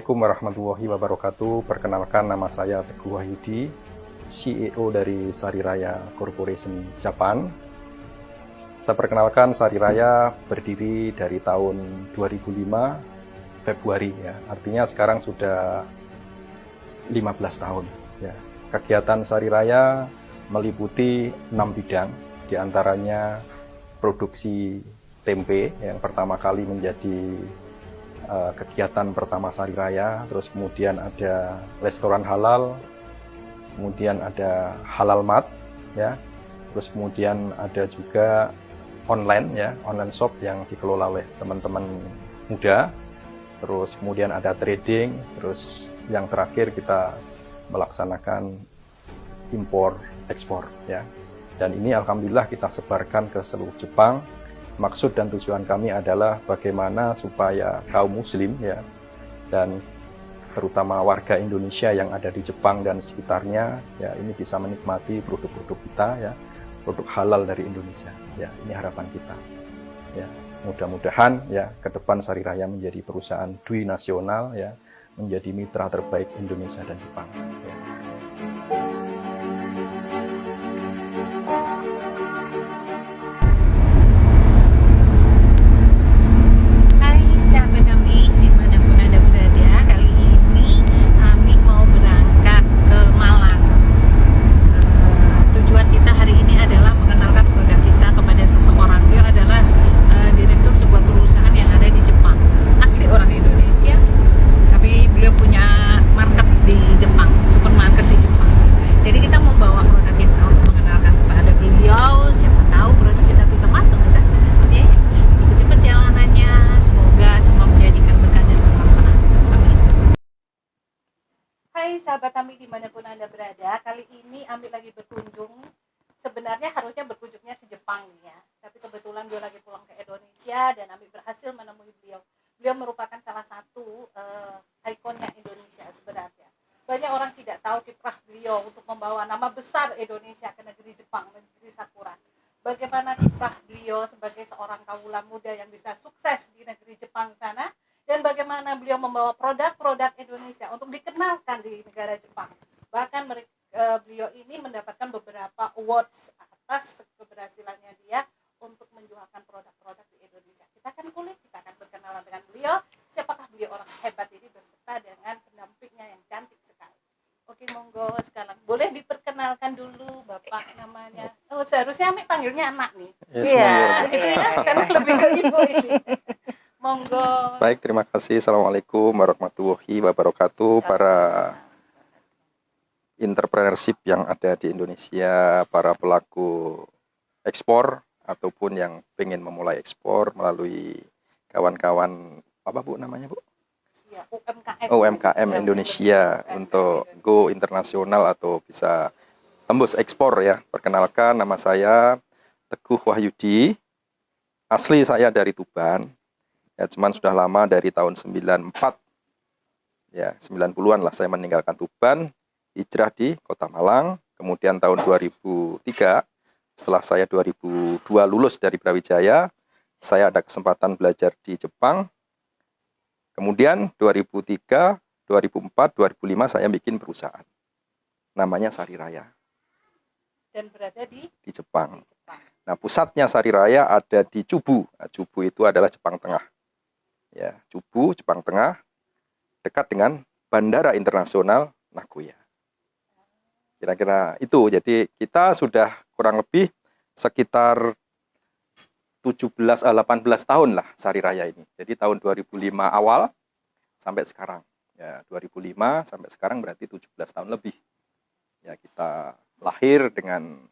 Assalamualaikum warahmatullahi wabarakatuh. Perkenalkan, nama saya Teguh Wahyudi, CEO dari Sari Raya Corporation Japan. Saya perkenalkan, Sari Raya berdiri dari tahun 2005 Februari, ya. Artinya sekarang sudah 15 tahun. Ya. Kegiatan Sari Raya meliputi 6 bidang, diantaranya produksi tempe yang pertama kali menjadi kegiatan pertama Sari Raya, terus kemudian ada restoran halal, kemudian ada halal mat, ya, terus kemudian ada juga online, ya, online shop yang dikelola oleh teman-teman muda, terus kemudian ada trading, terus yang terakhir kita melaksanakan impor ekspor, ya, dan ini alhamdulillah kita sebarkan ke seluruh Jepang. Maksud dan tujuan kami adalah bagaimana supaya kaum muslim, ya, dan terutama warga Indonesia yang ada di Jepang dan sekitarnya, ya, ini bisa menikmati produk-produk kita, ya, produk halal dari Indonesia, ya. Ini harapan kita, ya. Mudah-mudahan, ya, ke depan Sari Raya menjadi perusahaan dwi nasional, ya, menjadi mitra terbaik Indonesia dan Jepang, ya. Hai sahabat Tami dimanapun Anda berada, kali ini Ami lagi berkunjung. Sebenarnya harusnya berkunjungnya ke Jepang ya, tapi kebetulan beliau lagi pulang ke Indonesia dan Ami berhasil menemui beliau. Beliau merupakan salah satu ikonnya Indonesia sebenarnya. Banyak orang tidak tahu kiprah beliau untuk membawa nama besar Indonesia ke negeri Jepang, negeri Sakura. Bagaimana kiprah beliau sebagai seorang kawula muda yang bisa sukses di negeri Jepang sana, dan bagaimana beliau membawa produk-produk Indonesia untuk dikenalkan di negara Jepang. Bahkan beliau ini mendapatkan beberapa awards atas keberhasilannya dia untuk menjualkan produk-produk di Indonesia. Kita akan kulik, kita akan berkenalan dengan beliau. Siapakah beliau orang hebat ini beserta dengan pendampingnya yang cantik sekali. Oke, monggo sekarang. Boleh diperkenalkan dulu Bapak namanya. Oh, seharusnya Ami panggilnya anak nih. Iya, gitu ya, karena lebih ke ibu ini. Monggo. Baik, terima kasih. Assalamualaikum warahmatullahi wabarakatuh. Para entrepreneurship yang ada di Indonesia, para pelaku ekspor ataupun yang pengen memulai ekspor melalui kawan-kawan apa Bu namanya Bu? Ya, UMKM. UMKM Indonesia untuk go internasional atau bisa tembus ekspor, ya. Perkenalkan, nama saya Teguh Wahyudi. Asli saya dari Tuban. Ya, cuman sudah lama dari tahun 94, ya 90-an lah saya meninggalkan Tuban, hijrah di Kota Malang. Kemudian tahun 2003, setelah saya 2002 lulus dari Brawijaya, saya ada kesempatan belajar di Jepang. Kemudian 2003, 2004, 2005 saya bikin perusahaan, namanya Sari Raya. Dan berada di Jepang. Nah, pusatnya Sari Raya ada di Chubu. Nah, Chubu itu adalah Jepang Tengah. Ya, Chubu, Jepang Tengah, dekat dengan Bandara Internasional Nagoya. Kira-kira itu. Jadi kita sudah kurang lebih sekitar 18 tahun lah Sari Raya ini. Jadi tahun 2005 awal sampai sekarang. Ya, 2005 sampai sekarang berarti 17 tahun lebih. Ya, kita lahir dengan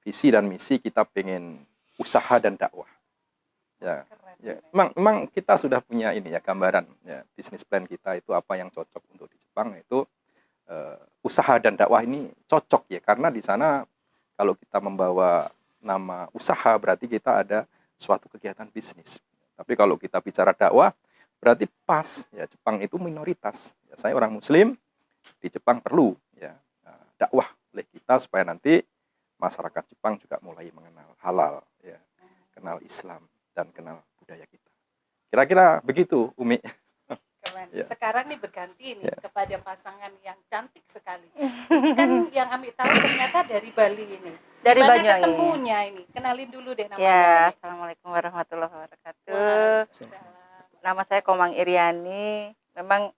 visi dan misi kita pengen usaha dan dakwah. Ya. Ya, memang kita sudah punya ini ya gambaran, ya, bisnis plan kita itu apa yang cocok untuk di Jepang, itu usaha dan dakwah ini cocok ya, karena di sana kalau kita membawa nama usaha berarti kita ada suatu kegiatan bisnis. Tapi kalau kita bicara dakwah berarti pas ya, Jepang itu minoritas. Ya, saya orang Muslim, di Jepang perlu ya dakwah oleh kita supaya nanti masyarakat Jepang juga mulai mengenal halal, ya, kenal Islam dan kenal budaya kita. Kira-kira begitu, Umi. Keren. Ya. Sekarang nih berganti nih Ya. kepada pasangan yang cantik sekali. Ini kan yang Ami tahu ternyata dari Bali ini. Dari Gimana Banyuwangi. ketemunya ini? Kenalin dulu deh namanya. Ya, ini. Assalamualaikum warahmatullahi wabarakatuh. Waalaikumsalam. Nama saya Komang Iriani. Memang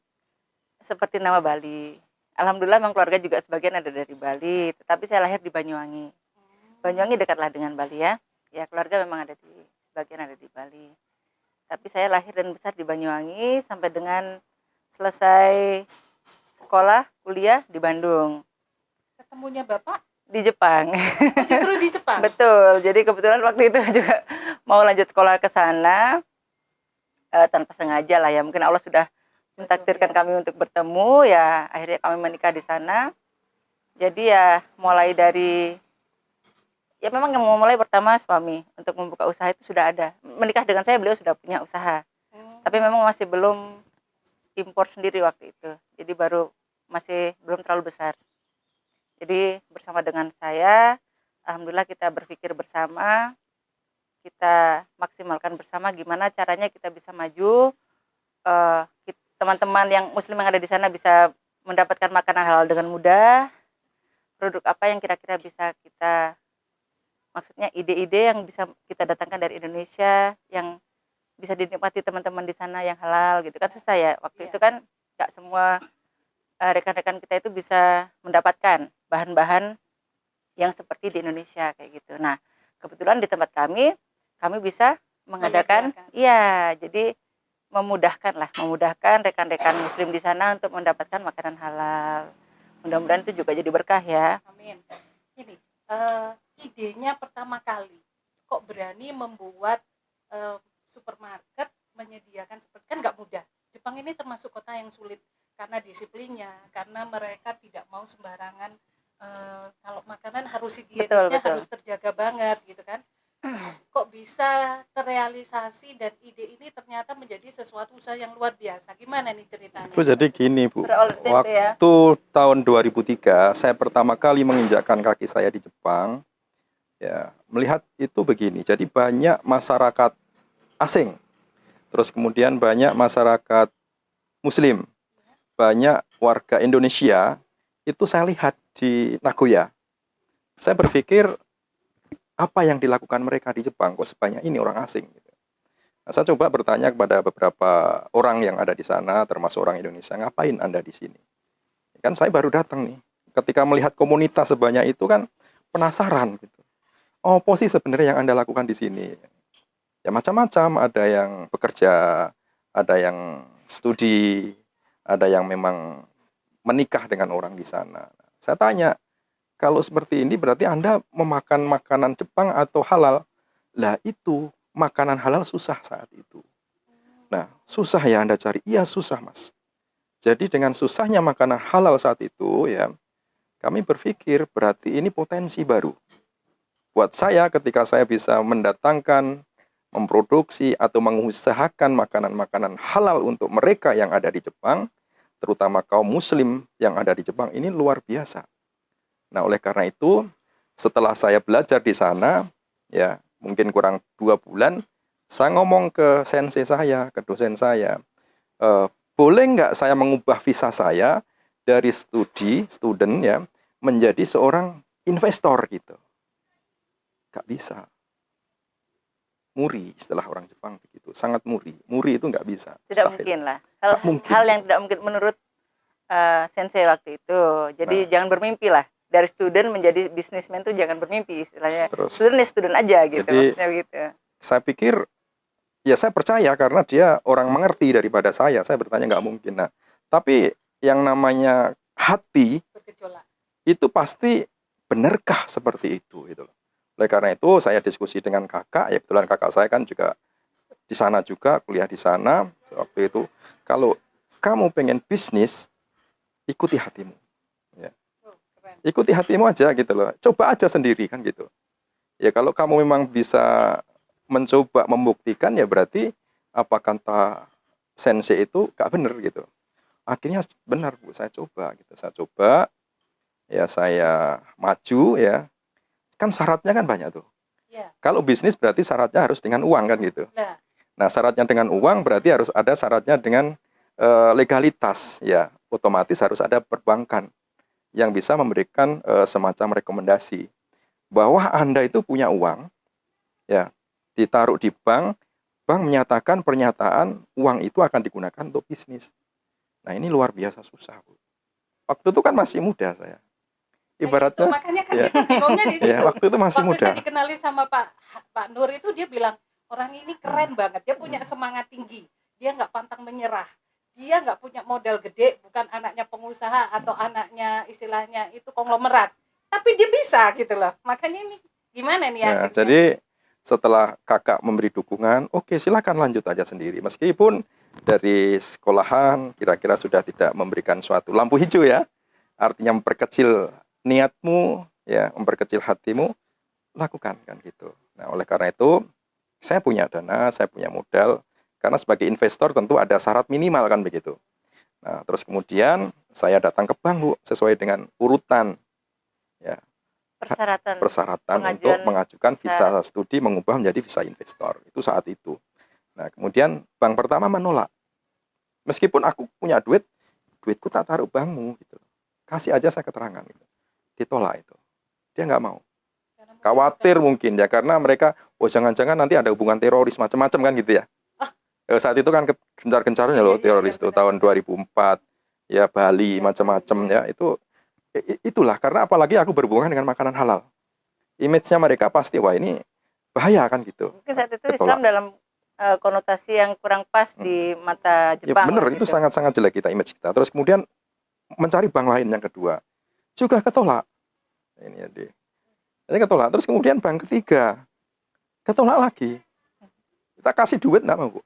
seperti nama Bali. Alhamdulillah memang keluarga juga sebagian ada dari Bali. Tetapi saya lahir di Banyuwangi. Banyuwangi dekatlah dengan Bali ya. Ya keluarga memang ada di sebagian ada di Bali. Tapi saya lahir dan besar di Banyuwangi sampai dengan selesai sekolah kuliah di Bandung, Ketemunya Bapak di Jepang. justru di Jepang. Betul. Jadi kebetulan waktu itu juga mau lanjut sekolah ke sana tanpa sengaja lah ya. Mungkin Allah sudah mentakdirkan kami untuk bertemu ya. Akhirnya kami menikah di sana. Jadi ya mulai dari ya memang yang mau mulai pertama suami untuk membuka usaha itu sudah ada. Menikah dengan saya beliau sudah punya usaha. Tapi memang masih belum impor sendiri waktu itu. Jadi masih belum terlalu besar. Jadi bersama dengan saya, alhamdulillah kita berpikir bersama, kita maksimalkan bersama gimana caranya kita bisa maju, teman-teman yang muslim yang ada di sana bisa mendapatkan makanan halal dengan mudah, produk apa yang kira-kira bisa kita, maksudnya ide-ide yang bisa kita datangkan dari Indonesia, yang bisa dinikmati teman-teman di sana yang halal gitu kan. Susah ya, waktu itu kan nggak semua rekan-rekan kita itu bisa mendapatkan bahan-bahan yang seperti di Indonesia kayak gitu. Nah, kebetulan di tempat kami bisa mengadakan, iya, jadi memudahkan rekan-rekan muslim di sana untuk mendapatkan makanan halal. Mudah-mudahan itu juga jadi berkah ya. Amin. Ini idenya pertama kali kok berani membuat supermarket menyediakan seperti, kan nggak mudah. Jepang ini termasuk kota yang sulit karena disiplinnya, karena mereka tidak mau sembarangan, kalau makanan harus higienisnya harus terjaga banget gitu kan. Kok bisa terrealisasi dan ide ini ternyata menjadi sesuatu usaha yang luar biasa. Gimana nih ceritanya? Bu, jadi gini Bu, Berolah tempe ya. waktu tahun 2003 saya pertama kali menginjakkan kaki saya di Jepang, ya melihat itu begini. Jadi banyak masyarakat asing, terus kemudian banyak masyarakat Muslim, banyak warga Indonesia itu saya lihat di Nagoya. Saya berpikir apa yang dilakukan mereka di Jepang kok sebanyak ini orang asing. Nah, saya coba bertanya kepada beberapa orang yang ada di sana, termasuk orang Indonesia, ngapain Anda di sini? Kan saya baru datang nih. Ketika melihat komunitas sebanyak itu kan penasaran gitu. Oh, apa sih sebenarnya yang Anda lakukan di sini? Ya macam-macam, ada yang bekerja, ada yang studi, ada yang memang menikah dengan orang di sana. Saya tanya, kalau seperti ini berarti Anda memakan makanan Jepang atau halal? Lah itu, makanan halal susah saat itu. Nah, susah ya Anda cari? Iya susah Mas. Jadi dengan susahnya makanan halal saat itu ya, kami berpikir berarti ini potensi baru. Buat saya ketika saya bisa mendatangkan, memproduksi atau mengusahakan makanan-makanan halal untuk mereka yang ada di Jepang, terutama kaum muslim yang ada di Jepang, ini luar biasa. Nah, oleh karena itu, setelah saya belajar di sana, ya mungkin kurang 2 bulan, saya ngomong ke sensei saya, ke dosen saya, boleh nggak saya mengubah visa saya dari student ya, menjadi seorang investor gitu. Nggak bisa. Muri, istilah orang Jepang begitu, sangat muri. Muri itu nggak bisa. Tidak mustahil. mungkin lah. Mungkin. Hal yang tidak mungkin menurut sensei waktu itu. Jadi jangan bermimpi lah. Dari student menjadi bisnismen tuh jangan bermimpi istilahnya. Terus, Student ya student aja gitu. jadi, maksudnya gitu. saya pikir, ya saya percaya karena dia orang mengerti daripada saya. Saya bertanya nggak mungkin. Nah, tapi yang namanya hati Bergejolak. itu pasti benarkah seperti itu gitu loh. Oleh karena itu saya diskusi dengan kakak, ya kebetulan kakak saya kan juga di sana juga, kuliah di sana. Waktu itu, kalau kamu pengen bisnis, ikuti hatimu. Ya. Keren. Ikuti hatimu aja gitu loh. Coba aja sendiri kan gitu. Ya kalau kamu memang bisa mencoba membuktikan, ya berarti apa kata sensei itu gak benar gitu. Akhirnya benar Bu, saya coba gitu. Saya coba, ya saya maju ya. Kan syaratnya kan banyak tuh. Ya. Kalau bisnis berarti syaratnya harus dengan uang kan gitu. Nah, Nah syaratnya dengan uang berarti harus ada syaratnya dengan legalitas, ya otomatis harus ada perbankan yang bisa memberikan semacam rekomendasi bahwa Anda itu punya uang, ya ditaruh di bank, bank menyatakan pernyataan uang itu akan digunakan untuk bisnis. Nah ini luar biasa susah, Bu. Waktu itu kan masih muda saya. Ibaratnya, itu, makanya kan ya, bingungnya di situ. ya, waktu itu masih Waktu muda. saya dikenali sama Pak Nur itu, dia bilang orang ini keren banget, dia punya semangat tinggi, dia nggak pantang menyerah, dia nggak punya modal gede, bukan anaknya pengusaha atau anaknya istilahnya itu konglomerat, tapi dia bisa gitu loh. Makanya ini gimana nih Ya, akhirnya? jadi setelah kakak memberi dukungan, oke silakan lanjut aja sendiri. Meskipun dari sekolahan kira-kira sudah tidak memberikan suatu lampu hijau ya, artinya memperkecil niatmu, ya memperkecil hatimu, lakukan kan gitu. Nah oleh karena itu saya punya dana, saya punya modal, karena sebagai investor tentu ada syarat minimal kan begitu. Nah terus kemudian saya datang ke bank, Bu, sesuai dengan urutan, ya Persyaratan persyaratan pengajuan untuk mengajukan visa visa. studi mengubah menjadi visa investor. Itu saat itu. Nah, kemudian bank pertama menolak. Meskipun aku punya duit, duitku tak taruh bankmu gitu. Kasih aja saya keterangan gitu. Ditolak itu. Dia nggak mau. Karena mungkin Khawatir mungkin ya karena mereka jangan-jangan nanti ada hubungan teroris macam-macam kan gitu ya. Saat itu kan gencar-gencarnya Iya, loh iya, teroris iya, itu benar. tahun 2004 ya Bali Iya, macam-macam iya. ya itu itulah karena apalagi aku berhubungan dengan makanan halal. Image-nya mereka pasti wah ini bahaya kan gitu. Mungkin saat itu Ketolak. Islam dalam konotasi yang kurang pas di mata Ya Jepang bener lah itu gitu. sangat-sangat jelek kita image kita. Terus kemudian mencari bank lain yang kedua juga ketolak. Ini ya deh. Ini ketolak. Terus kemudian bank ketiga ketolak lagi. Kita kasih duit enggak mau, Bu.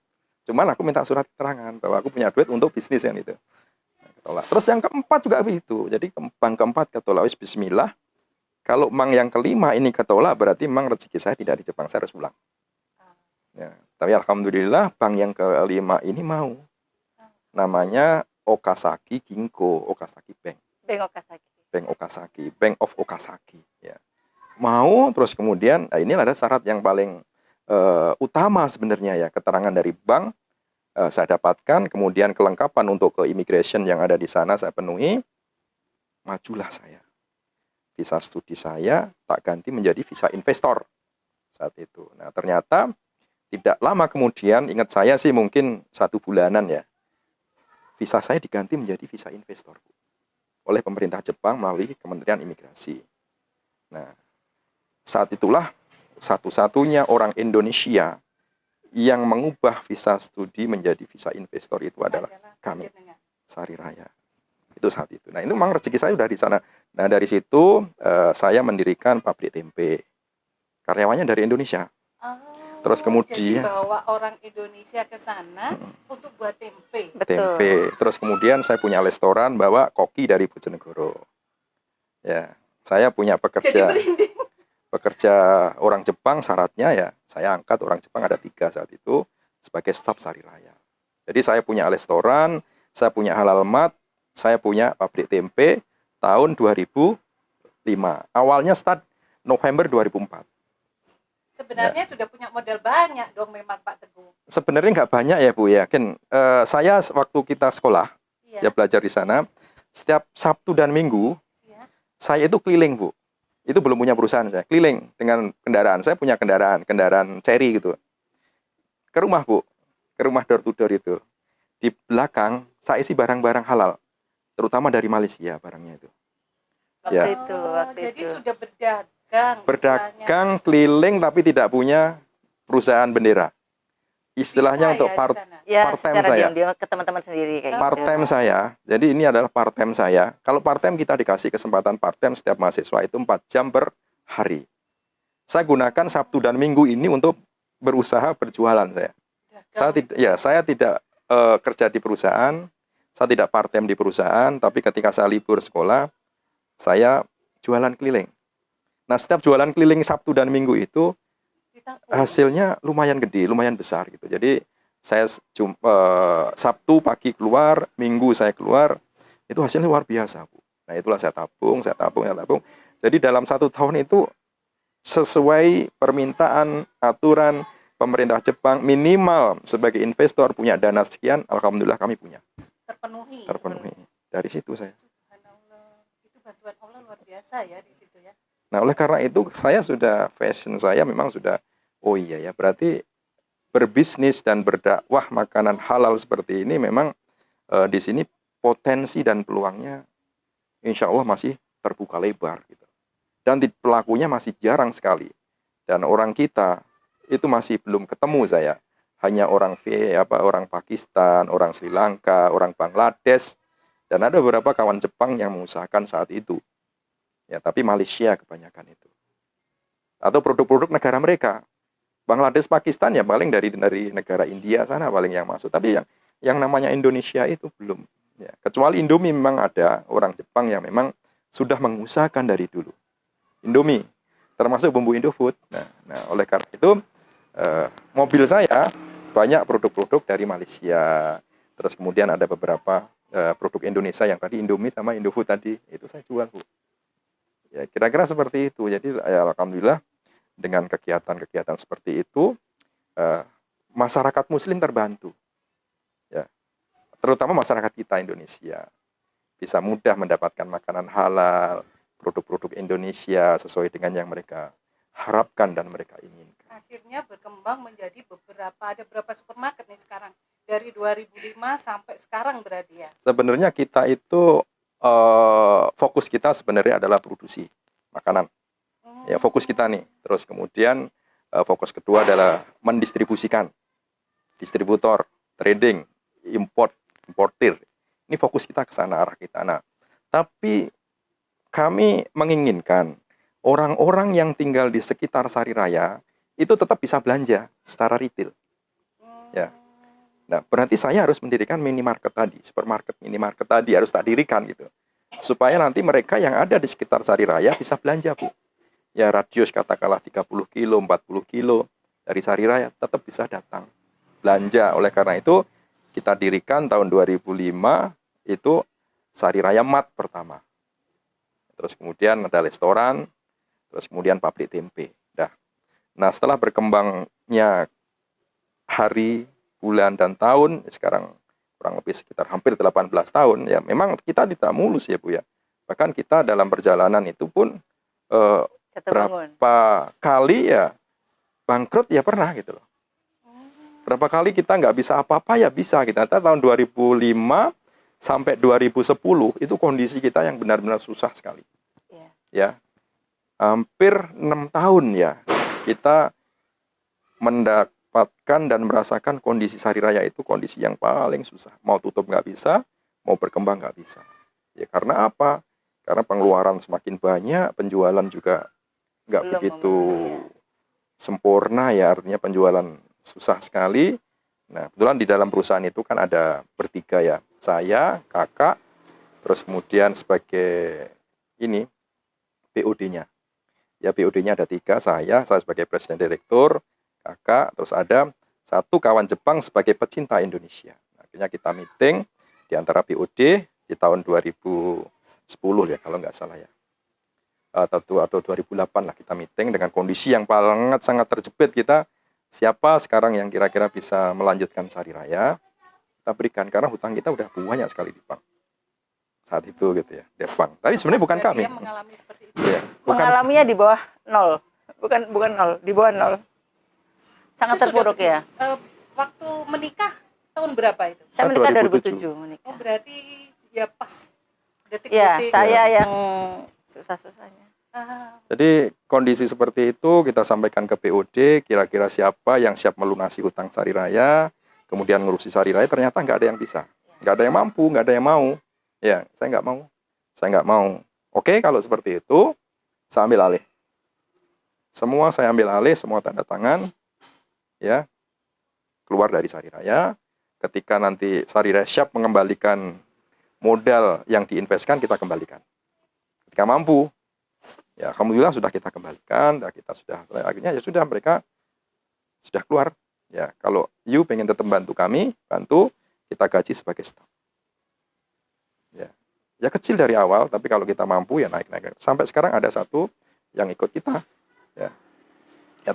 Cuman aku minta surat keterangan bahwa aku punya duit untuk bisnis yang itu. Nah, ketolak. Terus yang keempat juga begitu. Jadi bank keempat ketolak, wis bismillah. Kalau mang yang kelima ini ketolak berarti mang rezeki saya tidak di Jepang, saya harus pulang. Ya, tapi alhamdulillah bank yang kelima ini mau. Namanya Okasaki Ginko, Okasaki Bank. Bank Okasaki. Bank Okasaki, Bank of Okasaki ya. Mau terus kemudian inilah ada syarat yang paling utama sebenarnya ya, keterangan dari bank saya dapatkan, kemudian kelengkapan untuk ke immigration yang ada di sana saya penuhi, majulah saya. Visa studi saya tak ganti menjadi visa investor saat itu. Nah ternyata tidak lama kemudian, ingat saya sih mungkin 1 bulanan ya, visa saya diganti menjadi visa investor oleh pemerintah Jepang melalui Kementerian Imigrasi. Nah saat itulah satu-satunya orang Indonesia yang mengubah visa studi menjadi visa investor itu adalah kami, Sari Raya. Itu saat itu. Nah, itu memang rezeki saya udah di sana. Nah, dari situ saya mendirikan pabrik tempe. Karyawannya dari Indonesia. Terus kemudian jadi bawa orang Indonesia ke sana untuk buat tempe. Betul. tempe. Terus kemudian saya punya restoran bawa koki dari Bojonegoro. Ya, saya punya Jadi pekerja merinding. orang Jepang, syaratnya ya saya angkat orang Jepang ada 3 saat itu sebagai staf Sari Raya. Jadi saya punya restoran, saya punya halal mat, saya punya pabrik tempe tahun 2005. Awalnya start November 2004. Sebenarnya sudah punya modal banyak dong memang Pak Teguh. Sebenarnya nggak banyak ya Bu ya. Saya waktu kita sekolah ya Iya. belajar di sana, setiap Sabtu dan Minggu Iya. saya itu keliling Bu. Itu belum punya perusahaan saya, keliling dengan kendaraan. Saya punya kendaraan Chery gitu. Ke rumah Bu, ke rumah door to door itu. Di belakang saya isi barang-barang halal, terutama dari Malaysia barangnya itu. Waktu Ya. itu, waktu Jadi itu. sudah berdagang. Berdagang keliling tapi tidak punya perusahaan bendera. Istilahnya Bisa untuk ya di part sana? Ya, part-time secara saya. diam-diam ke teman-teman sendiri kayak Part gitu. time saya. Jadi ini adalah part time saya. Kalau part time kita dikasih kesempatan part time setiap mahasiswa itu 4 jam per hari. Saya gunakan Sabtu dan Minggu ini untuk berusaha berjualan saya. Dagang. Saya tidak kerja di perusahaan, saya tidak part time di perusahaan, tapi ketika saya libur sekolah, saya jualan keliling. Nah, setiap jualan keliling Sabtu dan Minggu itu Ditabung. hasilnya lumayan gede, lumayan besar gitu. Jadi saya Sabtu pagi keluar, Minggu saya keluar, itu hasilnya luar biasa, Bu. Nah, itulah saya tabung. Jadi dalam 1 tahun itu sesuai permintaan, aturan, pemerintah Jepang minimal sebagai investor punya dana sekian, alhamdulillah kami punya. Terpenuhi. Dari situ saya. Subhanallah. Itu bantuan Allah luar biasa ya di situ ya. Nah, oleh karena itu saya sudah fashion saya memang sudah oh iya ya, berarti berbisnis dan berdakwah makanan halal seperti ini memang di sini potensi dan peluangnya insya Allah masih terbuka lebar gitu. Dan pelakunya masih jarang sekali. Dan orang kita itu masih belum ketemu saya. Hanya orang orang Pakistan, orang Sri Lanka, orang Bangladesh, dan ada beberapa kawan Jepang yang mengusahakan saat itu. Ya, tapi Malaysia kebanyakan itu. Atau produk-produk negara mereka. Bangladesh, Pakistan ya paling dari negara India sana paling yang masuk. Tapi yang namanya Indonesia itu belum. Ya, kecuali Indomie memang ada orang Jepang yang memang sudah mengusahakan dari dulu. Indomie, termasuk bumbu Indofood. Nah, oleh karena itu mobil saya banyak produk-produk dari Malaysia. Terus kemudian ada beberapa produk Indonesia yang tadi Indomie sama Indofood tadi itu saya jual, Bu. Ya, kira-kira seperti itu. Jadi ya, alhamdulillah dengan kegiatan-kegiatan seperti itu masyarakat Muslim terbantu. Ya, terutama masyarakat kita Indonesia bisa mudah mendapatkan makanan halal, produk-produk Indonesia sesuai dengan yang mereka harapkan dan mereka inginkan. Akhirnya berkembang menjadi ada berapa supermarket nih sekarang dari 2005 sampai sekarang berarti ya. Sebenarnya kita itu fokus kita sebenarnya adalah produksi makanan. Ya, fokus kita nih. Terus kemudian fokus kedua adalah mendistribusikan, distributor, trading, importir. Ini fokus kita ke sana, arah kita. Nah, tapi kami menginginkan orang-orang yang tinggal di sekitar Sari Raya itu tetap bisa belanja secara retail. Ya. Nah, berarti saya harus mendirikan minimarket tadi, supermarket, minimarket tadi harus tak dirikan gitu. Supaya nanti mereka yang ada di sekitar Sari Raya bisa belanja, Bu. Ya, radius katakanlah 30 kilo, 40 kilo dari Sari Raya tetap bisa datang belanja. Oleh karena itu kita dirikan tahun 2005 itu Sari Raya Mart pertama. Terus kemudian ada restoran, terus kemudian pabrik tempe. Nah, setelah berkembangnya hari, bulan, dan tahun, sekarang kurang lebih sekitar hampir 18 tahun, ya memang kita tidak mulus ya, Bu ya. Bahkan kita dalam perjalanan itu pun berapa kali ya bangkrut ya pernah gitu loh. Berapa kali kita nggak bisa apa-apa ya bisa kita. Tahun 2005 sampai 2010 itu kondisi kita yang benar-benar susah sekali. Ya, hampir 6 tahun ya kita mendapatkan dan merasakan kondisi Sari Raya itu kondisi yang paling susah. Mau tutup nggak bisa, mau berkembang nggak bisa. Ya karena apa? Karena pengeluaran semakin banyak, penjualan juga nggak begitu sempurna ya, artinya penjualan susah sekali. Nah, kebetulan di dalam perusahaan itu kan ada bertiga ya, saya, kakak, terus kemudian sebagai ini POD-nya. Ya POD-nya ada 3, saya sebagai presiden direktur, kakak, terus ada satu kawan Jepang sebagai pecinta Indonesia. Nah, akhirnya kita meeting di antara POD di tahun 2010 ya kalau nggak salah ya. Atau 2008 lah kita meeting dengan kondisi yang sangat terjepit kita. Siapa sekarang yang kira-kira bisa melanjutkan Sari Raya, kita berikan. Karena hutang kita udah banyak sekali di bank. Saat itu gitu ya, di bank. Tapi sebenarnya bukan kami. Mengalami seperti itu. Ya, Mengalaminya di bawah 0. Bukan 0, di bawah 0. Sangat terpuruk ya. Waktu menikah tahun berapa itu? Saya menikah 2007 menikah. Oh, berarti ya pas detik-detik. Ya, saya yang susah-susahnya. Jadi kondisi seperti itu kita sampaikan ke POD, kira-kira siapa yang siap melunasi hutang Sari Raya, kemudian ngurusi Sari Raya, ternyata nggak ada yang bisa. Nggak ada yang mampu, nggak ada yang mau. Ya, saya nggak mau. Oke, kalau seperti itu, saya ambil alih. Semua saya ambil alih, semua tanda tangan, ya, keluar dari Sari Raya. Ketika nanti Sari Raya siap mengembalikan modal yang diinvestkan, kita kembalikan. Ketika mampu, ya alhamdulillah sudah kita kembalikan, dan kita sudah akhirnya ya sudah mereka sudah keluar. Ya kalau you pengen tetap bantu kami, bantu kita gaji sebagai staff. Ya kecil dari awal, tapi kalau kita mampu ya naik. Sampai sekarang ada satu yang ikut kita. Ya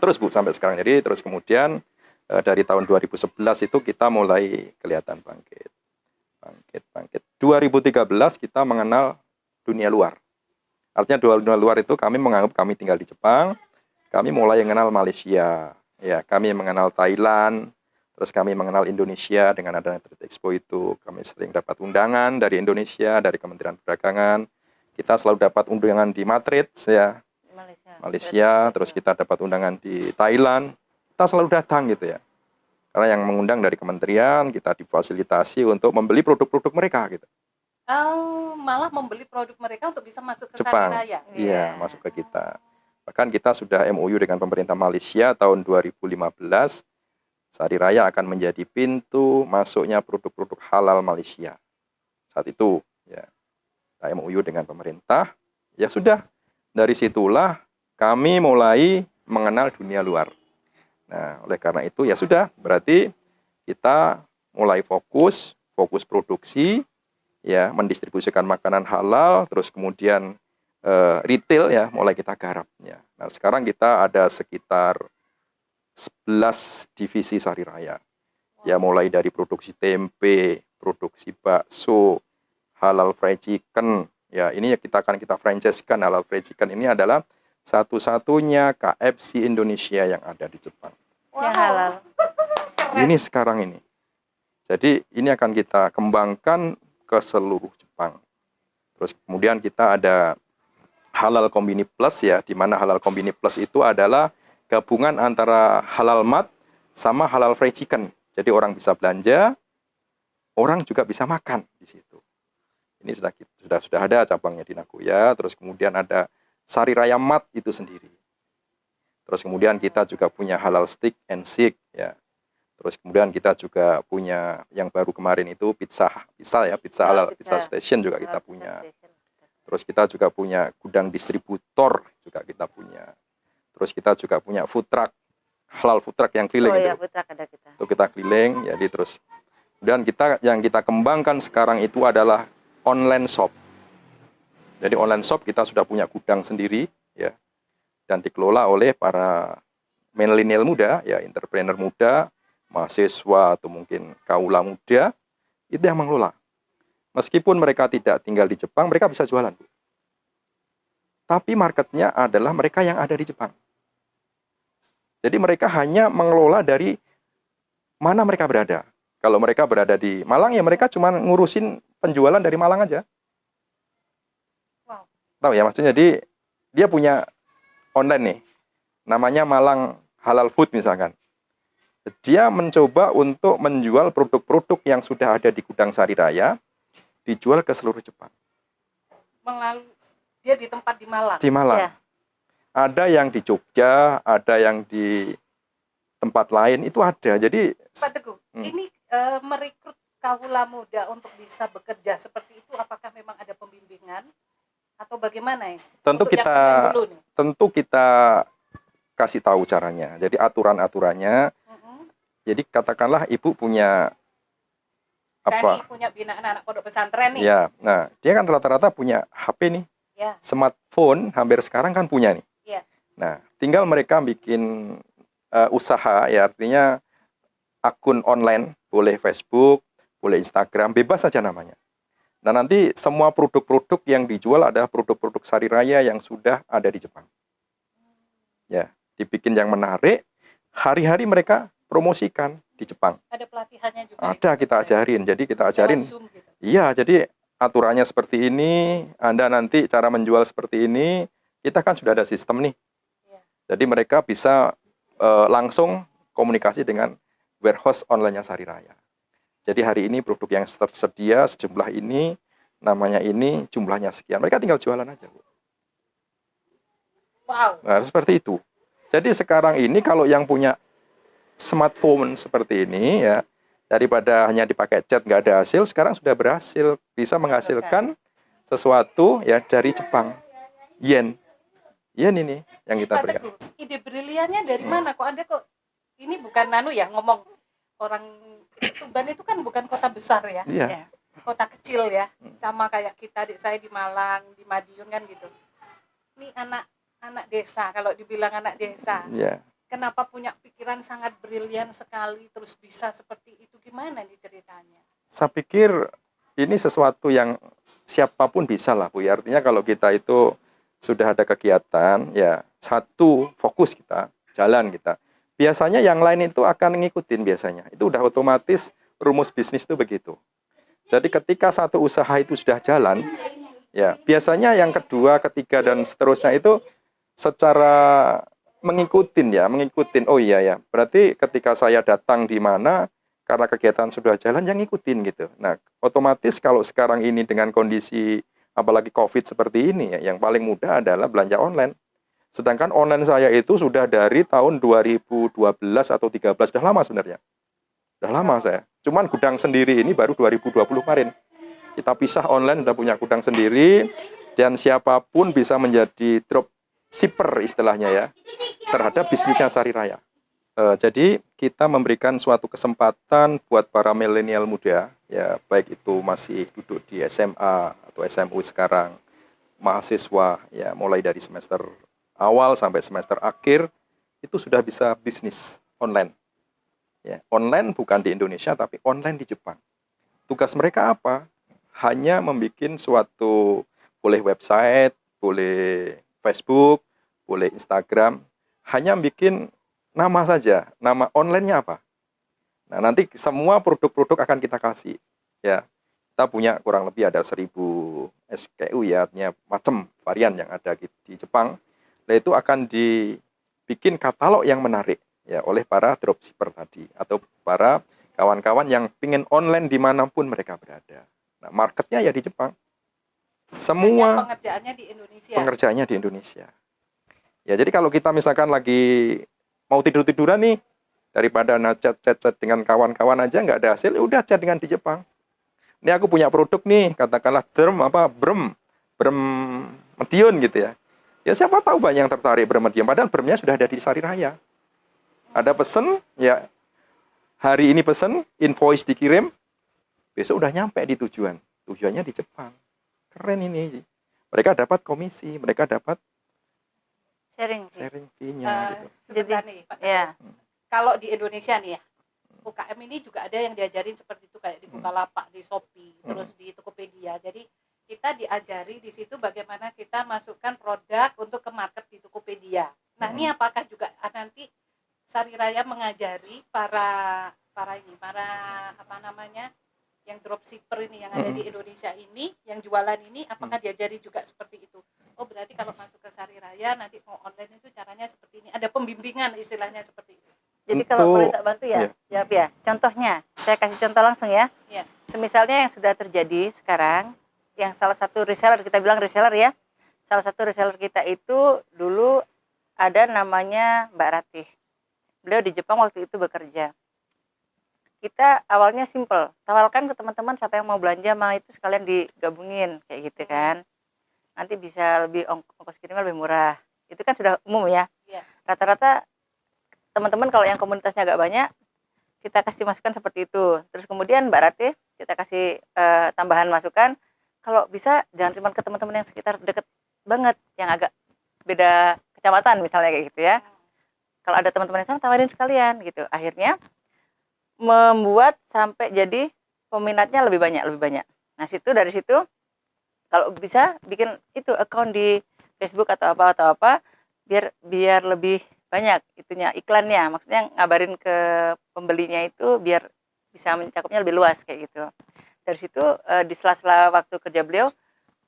terus Bu sampai sekarang. Jadi terus kemudian dari tahun 2011 itu kita mulai kelihatan bangkit. 2013 kita mengenal dunia luar. Artinya dunia luar itu kami menganggap kami tinggal di Jepang, kami mulai mengenal Malaysia, ya, kami mengenal Thailand, terus kami mengenal Indonesia dengan adanya Trade Expo itu. Kami sering dapat undangan dari Indonesia, dari Kementerian Perdagangan. Kita selalu dapat undangan di Madrid, ya, Malaysia, terus kita dapat undangan di Thailand. Kita selalu datang gitu ya. Karena yang mengundang dari kementerian, kita difasilitasi untuk membeli produk-produk mereka gitu. Oh, malah membeli produk mereka untuk bisa masuk ke Jepang. Sari Raya. Iya, masuk ke kita. Bahkan kita sudah MOU dengan pemerintah Malaysia tahun 2015. Sari Raya akan menjadi pintu masuknya produk-produk halal Malaysia. Saat itu, ya. Kita MOU dengan pemerintah. Ya sudah, dari situlah kami mulai mengenal dunia luar. Nah, oleh karena itu ya sudah, berarti kita mulai fokus produksi, ya, mendistribusikan makanan halal, terus kemudian retail ya mulai kita garap. Ya. Nah, sekarang kita ada sekitar 11 divisi Sari Raya. Ya, mulai dari produksi tempe, produksi bakso, halal fried chicken. Ya, ini kita franchise-kan. Halal fried chicken ini adalah satu-satunya KFC Indonesia yang ada di Jepang. Yang halal. Ini sekarang ini. Jadi ini akan kita kembangkan ke seluruh Jepang. Terus kemudian kita ada Halal Kombini Plus ya, di mana Halal Kombini Plus itu adalah gabungan antara halal mat sama halal fried chicken. Jadi orang bisa belanja, orang juga bisa makan di situ. Ini sudah ada cabangnya di Nagoya. Terus kemudian ada Sari Raya Mat itu sendiri. Terus kemudian kita juga punya halal stick and shake ya. Terus kemudian kita juga punya yang baru kemarin itu pizza halal, pizza station juga kita punya. Terus kita juga punya gudang distributor juga kita punya. Terus kita juga punya food truck, halal food truck yang keliling itu. Food truck ada kita. Itu kita keliling, jadi terus. Dan yang kita kembangkan sekarang itu adalah online shop. Jadi online shop kita sudah punya gudang sendiri, ya, dan dikelola oleh para milenial muda, ya, entrepreneur muda, mahasiswa atau mungkin kaula muda, itu yang mengelola. Meskipun mereka tidak tinggal di Jepang, mereka bisa jualan. Tapi marketnya adalah mereka yang ada di Jepang. Jadi mereka hanya mengelola dari mana mereka berada. Kalau mereka berada di Malang, ya mereka cuma ngurusin penjualan dari Malang aja. Wow. Tahu ya, maksudnya dia punya online nih, namanya Malang Halal Food misalkan. Dia mencoba untuk menjual produk-produk yang sudah ada di gudang Sari Raya, dijual ke seluruh Jepang. Dia di tempat di Malang. Di Malang. Ya. Ada yang di Jogja, ada yang di tempat lain, itu ada. Jadi Pak Teguh, ini merekrut kaula muda untuk bisa bekerja seperti itu, apakah memang ada pembimbingan atau bagaimana ya? tentu Untuk yang pemain dulu nih. tentu kita kasih tahu caranya. Jadi aturan-aturannya. Jadi katakanlah ibu punya Saya nih punya binaan anak pondok pesantren nih. Ya, nah dia kan rata-rata punya HP nih, Ya. smartphone hampir sekarang kan punya nih. Ya. Nah, tinggal mereka bikin usaha, ya, artinya akun online, boleh Facebook, boleh Instagram, bebas saja namanya. Nah, nanti semua produk-produk yang dijual adalah produk-produk Sari Raya yang sudah ada di Jepang. Ya, dibikin yang menarik, hari-hari mereka promosikan di Jepang. Ada pelatihannya juga. Ada, kita ajarin. Jadi kita ajarin. Zoom gitu. Iya, jadi aturannya seperti ini, Anda nanti cara menjual seperti ini, kita kan sudah ada sistem nih. Ya. Jadi mereka bisa langsung komunikasi dengan warehouse online-nya Sari Raya. Jadi hari ini produk yang tersedia sejumlah ini, namanya ini, jumlahnya sekian. Mereka tinggal jualan aja, Bu. Wow. Nah, seperti itu. Jadi sekarang ini kalau yang punya smartphone seperti ini, ya, daripada hanya dipakai chat nggak ada hasil, sekarang sudah berhasil, bisa menghasilkan sesuatu, ya, dari Jepang. Yen ini yang kita Pak berikan. Teguh, ide briliannya dari mana? Kok Anda ini bukan ngomong orang Tuban itu kan bukan kota besar ya. Iya. Kota kecil ya. Sama kayak kita, adik saya di Malang, di Madiun kan gitu. Ini anak desa, kalau dibilang anak desa. Iya. kenapa punya pikiran sangat brilian sekali terus bisa seperti itu, gimana nih ceritanya? Saya pikir ini sesuatu yang siapapun bisa lah, Bu. Ya, artinya kalau kita itu sudah ada kegiatan, ya satu fokus kita, jalan kita. Biasanya yang lain itu akan ngikutin biasanya. Itu udah otomatis rumus bisnis itu begitu. Jadi ketika satu usaha itu sudah jalan, ya biasanya yang kedua, ketiga, dan seterusnya itu secara mengikutin. Oh iya ya, berarti ketika saya datang di mana, karena kegiatan sudah jalan, yang ngikutin gitu. Nah, otomatis kalau sekarang ini dengan kondisi apalagi COVID seperti ini, ya, yang paling mudah adalah belanja online. Sedangkan online saya itu sudah dari tahun 2012 atau 13, sudah lama sebenarnya. Sudah lama saya. Cuman gudang sendiri ini baru 2020 kemarin. Kita pisah online, sudah punya gudang sendiri, dan siapapun bisa menjadi dropshipper istilahnya ya, terhadap bisnisnya Sari Raya. Jadi kita memberikan suatu kesempatan buat para milenial muda, ya baik itu masih duduk di SMA atau SMU sekarang, mahasiswa, ya mulai dari semester awal sampai semester akhir, itu sudah bisa bisnis online. Ya, online bukan di Indonesia, tapi online di Jepang. Tugas mereka apa? Hanya membuat suatu, boleh website, boleh Facebook, boleh Instagram, hanya bikin nama saja, nama online-nya apa. Nah, nanti semua produk-produk akan kita kasih. Ya, kita punya kurang lebih ada 1000 SKU ya, artinya macam varian yang ada di Jepang. Nah, itu akan dibikin katalog yang menarik ya oleh para dropshipper tadi atau para kawan-kawan yang ingin online dimanapun mereka berada. Nah, marketnya ya di Jepang. Semua pengerjaannya di Indonesia. Pengerjaannya di Indonesia. Ya, jadi kalau kita misalkan lagi mau tidur-tiduran nih, daripada chat dengan kawan-kawan aja nggak ada hasil, udah chat dengan di Jepang. Ini aku punya produk nih, katakanlah brem medium gitu ya. Ya siapa tahu banyak yang tertarik brem medium, padahal bremnya sudah ada di Sari Raya. Ada pesen, ya hari ini pesen, invoice dikirim, besok udah nyampe di tujuan. Tujuannya di Jepang. Keren ini. Mereka dapat komisi, mereka dapat Sharing fee-nya gitu. Sebentar nih, Pak. Ya. Kalau di Indonesia nih ya, UKM ini juga ada yang diajarin seperti itu, kayak di Bukalapak, di Shopee, terus di Tokopedia. Jadi kita diajari di situ bagaimana kita masukkan produk untuk ke market di Tokopedia. Nah, ini apakah juga nanti Sari Raya mengajari para apa namanya, yang dropshipper ini yang ada di Indonesia ini, yang jualan ini, apakah diajari juga seperti itu? Oh, berarti kalau masuk ke Sari Raya nanti mau online itu caranya seperti ini. Ada pembimbingan istilahnya seperti itu. Jadi kalau boleh tak bantu ya, jawab ya. Contohnya, saya kasih contoh langsung ya. Iya. Semisalnya yang sudah terjadi sekarang, yang salah satu reseller, kita bilang reseller ya. Salah satu reseller kita itu dulu ada namanya Mbak Ratih. Beliau di Jepang waktu itu bekerja. Kita awalnya simple, tawarkan ke teman-teman siapa yang mau belanja, mah itu sekalian digabungin kayak gitu kan. Nanti bisa lebih ongkos kirimnya lebih murah. Itu kan sudah umum ya. Iya. Rata-rata teman-teman kalau yang komunitasnya agak banyak, kita kasih masukan seperti itu. Terus kemudian Mbak Ratih, kita kasih tambahan masukan, kalau bisa jangan cuma ke teman-teman yang sekitar deket banget, yang agak beda kecamatan misalnya kayak gitu ya. Kalau ada teman-teman yang sana, tawarin sekalian gitu. Akhirnya membuat sampai jadi peminatnya lebih banyak. Nah, dari situ kalau bisa bikin itu account di Facebook atau apa biar lebih banyak itunya iklannya, maksudnya ngabarin ke pembelinya itu biar bisa mencakupnya lebih luas kayak gitu. Dari situ di sela-sela waktu kerja beliau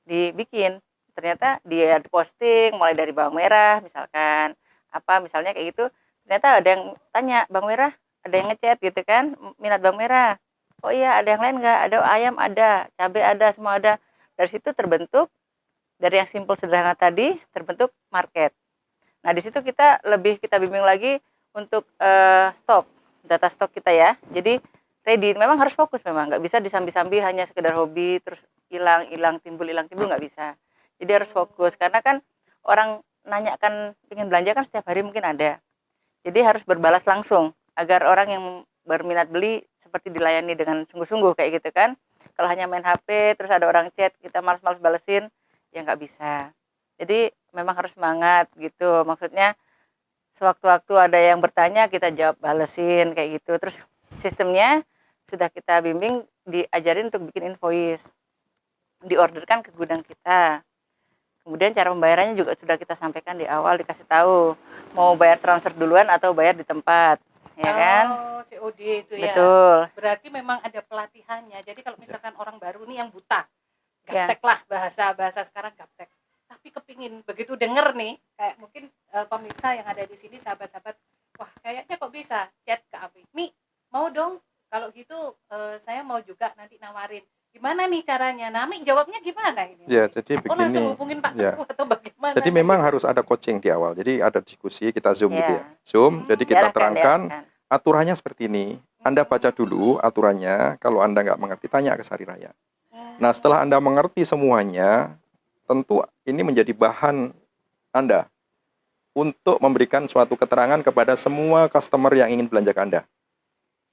dibikin, ternyata dia posting mulai dari bawang merah misalkan misalnya kayak gitu, ternyata ada yang tanya bawang merah, ada yang ngechat gitu kan, minat bawang merah. Oh iya, ada yang lain nggak? Ada ayam, ada cabai, ada semua ada. Dari situ terbentuk, dari yang simpel sederhana tadi terbentuk market. Nah, di situ kita bimbing lagi untuk data stok kita ya. Jadi ready, memang harus fokus, memang nggak bisa disambi-sambi hanya sekedar hobi terus hilang timbul nggak bisa. Jadi harus fokus karena kan orang nanyakan ingin belanja kan setiap hari mungkin ada. Jadi harus berbalas langsung agar orang yang berminat beli seperti dilayani dengan sungguh-sungguh kayak gitu kan. Kalau hanya main HP terus ada orang chat kita malas-malas balesin, ya nggak bisa. Jadi memang harus semangat gitu. Maksudnya Sewaktu-waktu ada yang bertanya kita jawab balesin kayak gitu. Terus sistemnya sudah kita bimbing, diajarin untuk bikin invoice, diorderkan ke gudang kita. Kemudian cara pembayarannya juga sudah kita sampaikan di awal, dikasih tahu mau bayar transfer duluan atau bayar di tempat, ya kan? Oh, COD itu ya. Betul. Berarti memang ada pelatihannya. Jadi kalau misalkan orang baru nih yang buta, Ya. gaptek lah bahasa sekarang gaptek. Tapi kepingin begitu denger nih, kayak mungkin pemirsa yang ada di sini, sahabat-sahabat, wah kayaknya kok bisa chat ke Ami. Mi, mau dong. Kalau gitu saya mau juga nanti nawarin. Gimana nih caranya? Nami jawabnya gimana ini? Ya, jadi Oh langsung begini. hubungin Pak Ya. Teguh atau bagaimana? Jadi memang harus ada coaching di awal. Jadi ada diskusi, kita Zoom gitu ya. Ya. Zoom, jadi kita Diarahkan, terangkan diarahkan. aturannya seperti ini. Anda baca dulu aturannya, kalau Anda nggak mengerti, tanya ke Sari Raya. Nah, setelah Anda mengerti semuanya, tentu ini menjadi bahan Anda untuk memberikan suatu keterangan kepada semua customer yang ingin belanja ke Anda.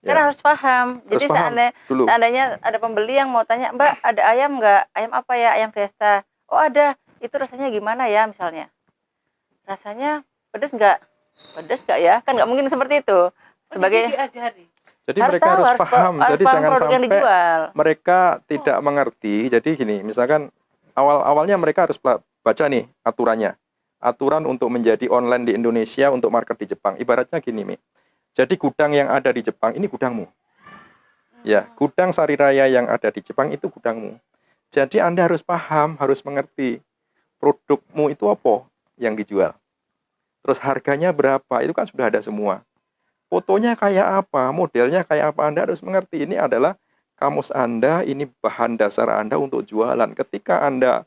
Kan harus paham. Harus Jadi paham dulu. seandainya ada pembeli yang mau tanya, Mbak ada ayam nggak? Ayam apa ya? Ayam Vesta. Oh ada. Itu rasanya gimana ya misalnya? Rasanya pedes nggak? Pedes nggak ya? Kan nggak mungkin seperti itu. Sebagai diajari. Jadi mereka harus paham. Jadi paham jangan produk yang sampai dijual. mereka tidak mengerti. Jadi gini, misalkan awalnya mereka harus baca nih aturannya. Aturan untuk menjadi online di Indonesia untuk market di Jepang. Ibaratnya gini, Mi. Jadi gudang yang ada di Jepang ini gudangmu. Ya, gudang Sari Raya yang ada di Jepang itu gudangmu. Jadi Anda harus paham, harus mengerti produkmu itu apa yang dijual. Terus harganya berapa, itu kan sudah ada semua. Fotonya kayak apa, modelnya kayak apa, Anda harus mengerti. Ini adalah kamus Anda, ini bahan dasar Anda untuk jualan. Ketika Anda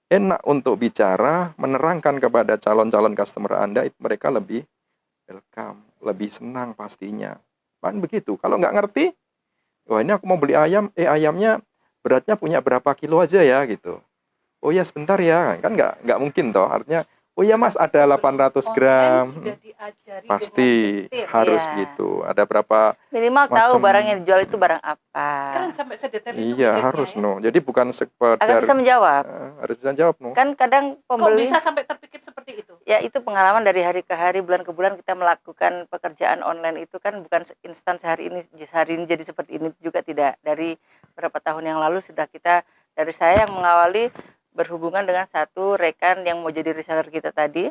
enak untuk bicara, menerangkan kepada calon-calon customer Anda, mereka lebih welcome, lebih senang pastinya. Kan begitu. Kalau nggak ngerti, wah ini aku mau beli ayam, ayamnya beratnya punya berapa kilo aja ya gitu. Oh ya sebentar ya, kan nggak mungkin toh. Artinya, oh ya Mas ada 800 gram. Sudah diajari Pasti dengan detail. harus Iya. gitu. Ada berapa Minimal tahu macam. barang yang dijual itu barang apa. Keren sampai sedetail itu. Iya mikirnya, harus ya. no. Jadi bukan Agar sekedar bisa menjawab. harus bisa jawab no. Kan kadang Kok pembeli, bisa sampai terpikir seperti itu? ya itu pengalaman dari hari ke hari, bulan ke bulan kita melakukan pekerjaan online itu kan bukan instan sehari ini jadi seperti ini juga tidak. Dari beberapa tahun yang lalu sudah kita, dari saya yang mengawali berhubungan dengan satu rekan yang mau jadi reseller kita tadi,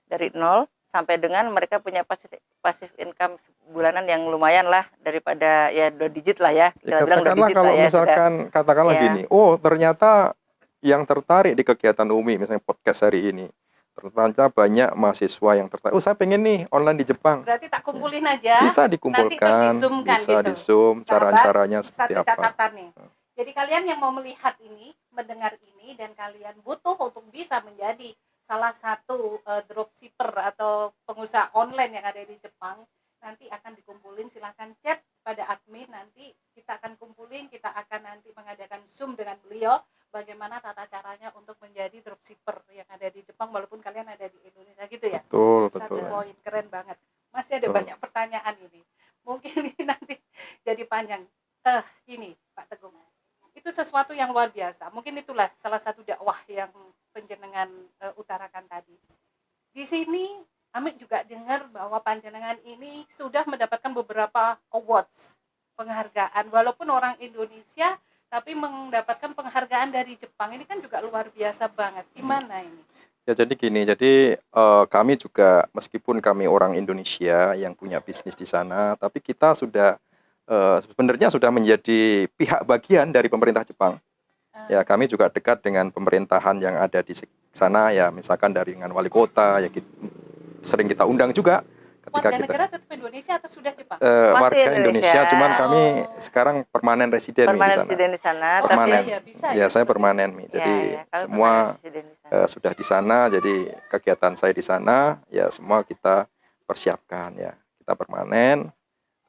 dari nol sampai dengan mereka punya passive income bulanan yang lumayan lah, daripada ya 2 digit lah ya, Ya, kita bilang 2 katakanlah digit kalau lah ya. misalkan katakanlah Ya. gini, oh ternyata yang tertarik di kegiatan Umi, misalnya podcast hari ini, ternyata banyak mahasiswa yang tertarik. Oh saya pengen nih online di Jepang. Berarti tak kumpulin aja. Bisa dikumpulkan, Nanti di-zoom-kan bisa gitu. di zoom, Sahabat, cara-caranya seperti satu apa. catatan nih. Jadi kalian yang mau melihat ini, mendengar ini, dan kalian butuh untuk bisa menjadi salah satu dropshipper atau pengusaha online yang ada di Jepang, nanti akan dikumpulin, silahkan chat pada admin, nanti kita akan kumpulin, kita akan nanti mengadakan Zoom dengan beliau, bagaimana tata caranya untuk menjadi dropshipper yang ada di Jepang walaupun kalian ada di Indonesia gitu ya. Betul, Satu betul. poin, keren banget. Masih ada Betul. banyak pertanyaan ini. Mungkin ini nanti jadi panjang. Ini Pak Teguh, itu sesuatu yang luar biasa. Mungkin itulah salah satu dakwah yang panjenengan utarakan tadi. Di sini Amit juga dengar bahwa panjenengan ini sudah mendapatkan beberapa awards, penghargaan. Walaupun orang Indonesia, tapi mendapatkan penghargaan dari Jepang. Ini kan juga luar biasa banget. Gimana ini? Ya jadi gini, jadi kami juga meskipun kami orang Indonesia yang punya bisnis di sana, tapi kita sudah sebenarnya sudah menjadi pihak bagian dari pemerintah Jepang. Ya kami juga dekat dengan pemerintahan yang ada di sana ya, misalkan dari dengan wali kota ya sering kita undang juga ketika Warga kita negara tetap Indonesia atau sudah Jepang? warga Indonesia. Indonesia, cuman kami Oh. sekarang permanen residen Mi, di Permanen sana. residen di sana, Oh, tapi Permanen. iya, bisa Ya saya seperti permanen Mi. Jadi kami semua permanen residen di sana. sudah di sana, jadi kegiatan saya di sana ya semua kita persiapkan ya. Kita permanen.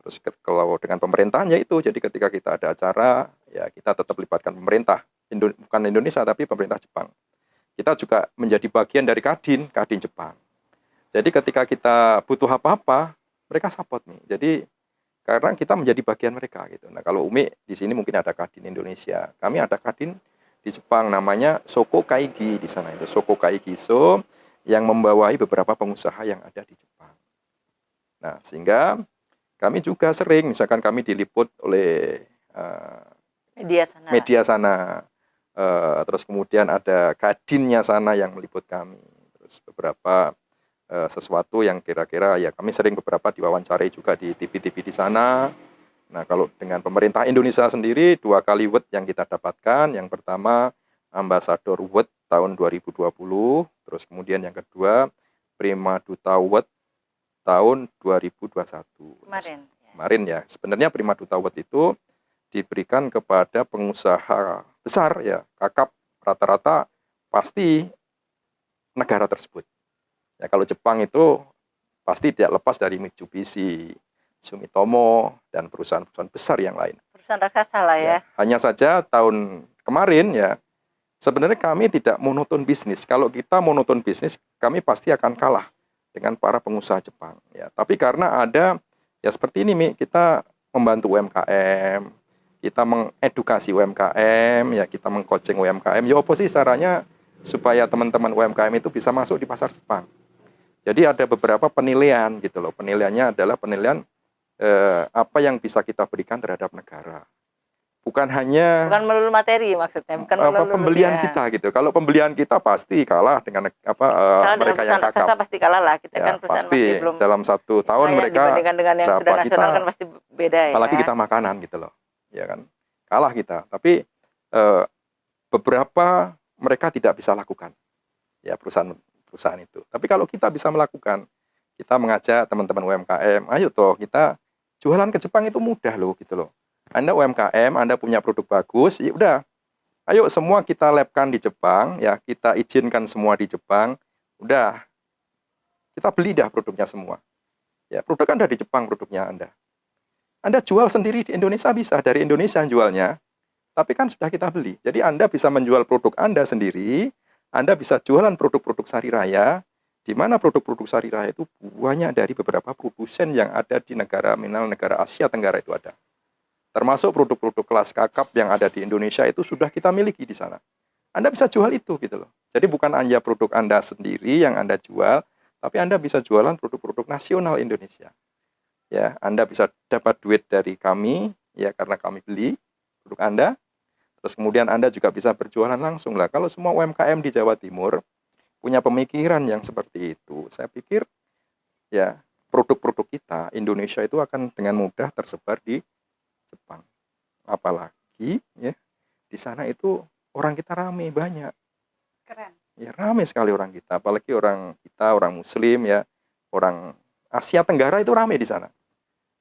Terus kalau dengan pemerintahan ya itu, jadi ketika kita ada acara ya kita tetap libatkan pemerintah, bukan Indonesia tapi pemerintah Jepang. Kita juga menjadi bagian dari Kadin Jepang. Jadi ketika kita butuh apa-apa, mereka support nih. Jadi karena kita menjadi bagian mereka gitu. Nah kalau Umi di sini mungkin ada Kadin Indonesia, kami ada Kadin di Jepang namanya Soko Kaigi di sana itu Soko Kaigiso yang membawahi beberapa pengusaha yang ada di Jepang. Nah, sehingga kami juga sering, misalkan kami diliput oleh media sana, terus kemudian ada kadinnya sana yang meliput kami, terus beberapa sesuatu yang kira-kira ya kami sering beberapa diwawancarai juga di TV-TV di sana. Nah, kalau dengan pemerintah Indonesia sendiri 2 kali award yang kita dapatkan. Yang pertama Ambassador Award tahun 2020, terus kemudian yang kedua Prima Duta Award tahun 2021. Kemarin ya. Sebenarnya Prima Duta Award itu diberikan kepada pengusaha besar ya, kakap rata-rata pasti negara tersebut. Ya, kalau Jepang itu pasti tidak lepas dari Mitsubishi, Sumitomo, dan perusahaan-perusahaan besar yang lain. Perusahaan raksasa lah ya. Hanya saja tahun kemarin ya, sebenarnya kami tidak monoton bisnis. Kalau kita monoton bisnis, kami pasti akan kalah dengan para pengusaha Jepang. Ya, tapi karena ada ya seperti ini, Mi, kita membantu UMKM, kita mengedukasi UMKM, ya kita mengcoaching UMKM. Ya apa sih caranya supaya teman-teman UMKM itu bisa masuk di pasar Jepang? Jadi ada beberapa penilaian gitu loh. Penilaiannya adalah penilaian apa yang bisa kita berikan terhadap negara. Bukan melulu materi maksudnya, bukan melulu pembelian kita gitu. Kalau pembelian kita pasti kalah dengan mereka yang kakap. Pasti kalah lah, kita ya, kan perusahaan pasti masih belum dalam 1 tahun mereka dibandingkan dengan yang sudah nasional kan pasti beda ya. Apalagi kita makanan gitu loh, ya kan, kalah kita. Tapi beberapa mereka tidak bisa lakukan, ya perusahaan itu. Tapi kalau kita bisa melakukan, kita mengajak teman-teman UMKM, ayo toh kita jualan ke Jepang itu mudah loh gitu loh. Anda UMKM, Anda punya produk bagus, ya udah. Ayo semua kita labkan di Jepang, ya kita izinkan semua di Jepang. Udah. Kita beli dah produknya semua. Ya, produk Anda di Jepang produknya Anda. Anda jual sendiri di Indonesia bisa, dari Indonesia jualnya. Tapi kan sudah kita beli. Jadi Anda bisa menjual produk Anda sendiri, Anda bisa jualan produk-produk Sari Raya, di mana produk-produk Sari Raya itu banyak dari beberapa produsen yang ada di negara Asia Tenggara itu ada. Termasuk produk-produk kelas kakap yang ada di Indonesia itu sudah kita miliki di sana. Anda bisa jual itu gitu loh. Jadi bukan hanya produk Anda sendiri yang Anda jual, tapi Anda bisa jualan produk-produk nasional Indonesia. Ya, Anda bisa dapat duit dari kami ya karena kami beli produk Anda. Terus kemudian Anda juga bisa berjualan langsung lah. Kalau semua UMKM di Jawa Timur punya pemikiran yang seperti itu, saya pikir ya produk-produk kita Indonesia itu akan dengan mudah tersebar di Jepang. Apalagi ya di sana itu orang kita rame banyak. Keren. Ya rame sekali orang kita, apalagi orang kita orang Muslim ya, orang Asia Tenggara itu rame di sana.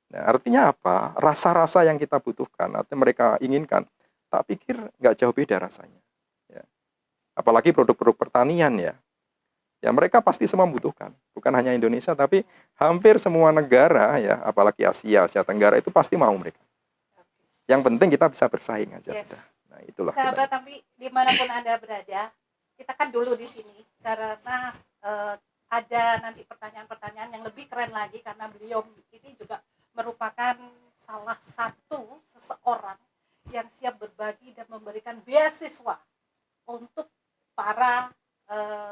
Nah, artinya apa? Rasa-rasa yang kita butuhkan atau mereka inginkan, tak pikir nggak jauh beda rasanya. Ya. Apalagi produk-produk pertanian ya. Ya mereka pasti semua membutuhkan. Bukan hanya Indonesia, tapi hampir semua negara ya, apalagi Asia Tenggara itu pasti mau mereka. Yang penting kita bisa bersaing aja sudah. Nah, itulah. Sahabat, tapi dimanapun Anda berada, kita kan dulu di sini karena ada nanti pertanyaan-pertanyaan yang lebih keren lagi karena beliau ini juga merupakan salah satu seseorang yang siap berbagi dan memberikan beasiswa untuk para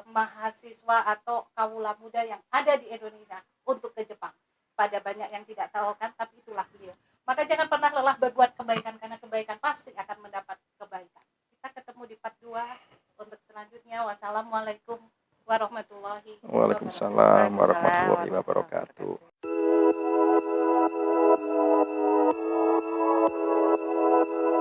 mahasiswa atau kawula muda yang ada di Indonesia untuk ke Jepang. Pada banyak yang tidak tahu kan, tapi itulah beliau. Maka jangan pernah lelah berbuat kebaikan karena kebaikan pasti akan mendapat kebaikan. Kita ketemu di part 2 untuk selanjutnya. Wassalamualaikum warahmatullahi wabarakatuh. Waalaikumsalam warahmatullahi wabarakatuh.